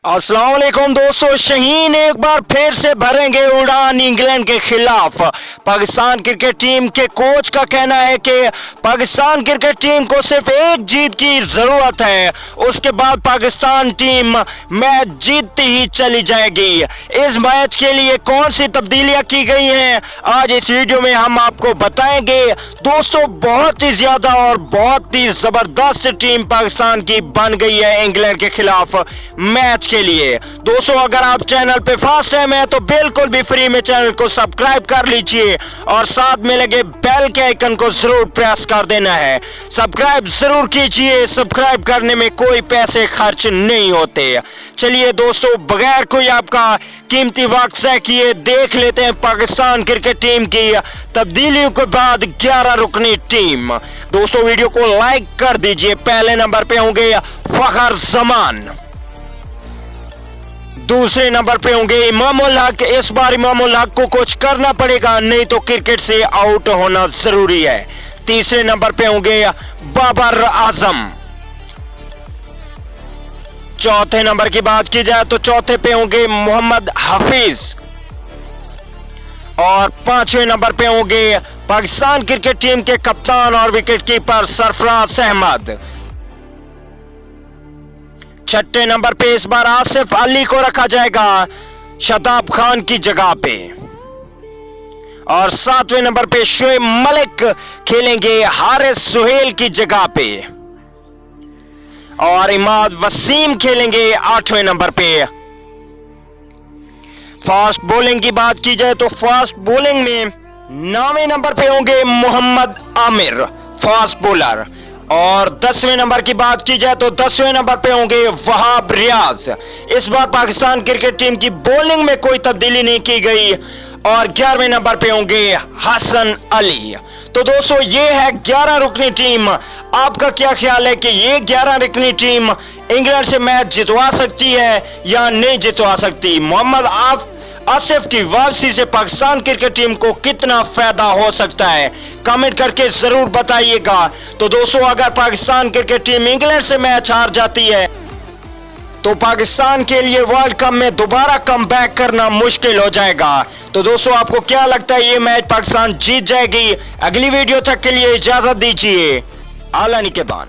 अस्सलाम वालेकुम दोस्तों, शाहीन एक बार फिर से भरेंगे उड़ान इंग्लैंड के खिलाफ। पाकिस्तान क्रिकेट टीम के कोच का कहना है कि पाकिस्तान क्रिकेट टीम को सिर्फ एक जीत की जरूरत है, उसके बाद पाकिस्तान टीम मैच जीतती ही चली जाएगी। इस मैच के लिए कौन सी तब्दीलियां की गई हैं आज इस वीडियो में हम आपको बताएंगे। दोस्तों, बहुत ही ज्यादा और बहुत ही जबरदस्त टीम पाकिस्तान की बन गई है इंग्लैंड के खिलाफ मैच के लिए। दोस्तों, अगर आप चैनल पे फर्स्ट टाइम है तो बिल्कुल भी फ्री में चैनल को सब्सक्राइब कर लीजिए और साथ में लगे बेल के आइकन को जरूर प्रेस कर देना है। सब्सक्राइब जरूर कीजिए, सब्सक्राइब करने में कोई पैसे खर्च नहीं होते। चलिए दोस्तों, बगैर कोई आपका कीमती वक्त से किए देख लेते हैं पाकिस्तान क्रिकेट टीम की तब्दीलियों के बाद 11 रुकनी टीम। दोस्तों, वीडियो को लाइक कर दीजिए। पहले नंबर पे होंगे फखर जमान, दूसरे नंबर पे होंगे इमामुल हक। इस बार इमामुल हक को कुछ करना पड़ेगा, नहीं तो क्रिकेट से आउट होना जरूरी है। तीसरे नंबर पे होंगे बाबर आजम। चौथे नंबर की बात की जाए तो चौथे पे होंगे मोहम्मद हफीज और पांचवें नंबर पे होंगे पाकिस्तान क्रिकेट टीम के कप्तान और विकेटकीपर सरफराज अहमद। छठे नंबर पे इस बार आसिफ अली को रखा जाएगा शताब खान की जगह पे और सातवें नंबर पे शोएब मलिक खेलेंगे हारिस सुहेल की जगह पे और इमाद वसीम खेलेंगे आठवें नंबर पे। फास्ट बॉलिंग की बात की जाए तो फास्ट बॉलिंग में 9वें नंबर पे होंगे मोहम्मद आमिर फास्ट बॉलर और 10वें नंबर की बात की जाए तो 10वें नंबर पे होंगे वहाब रियाज। इस बार पाकिस्तान क्रिकेट टीम की बॉलिंग में कोई तब्दीली नहीं की गई और 11वें नंबर पे होंगे हसन अली। तो दोस्तों, ये है 11 रुकनी टीम। आपका क्या ख्याल है कि ये 11 रुकनी टीम इंग्लैंड से मैच जितवा सकती है या नहीं जितवा सकती? मोहम्मद आसिफ की वापसी से पाकिस्तान क्रिकेट टीम को कितना फायदा हो सकता है, कमेंट करके जरूर बताइएगा। तो दोस्तों, अगर पाकिस्तान क्रिकेट टीम इंग्लैंड से मैच हार जाती है तो पाकिस्तान के लिए वर्ल्ड कप में दोबारा कमबैक करना मुश्किल हो जाएगा। तो दोस्तों, आपको क्या लगता है ये मैच पाकिस्तान जीत जाएगी? अगली वीडियो तक के लिए इजाजत दीजिए। आला निकेबान।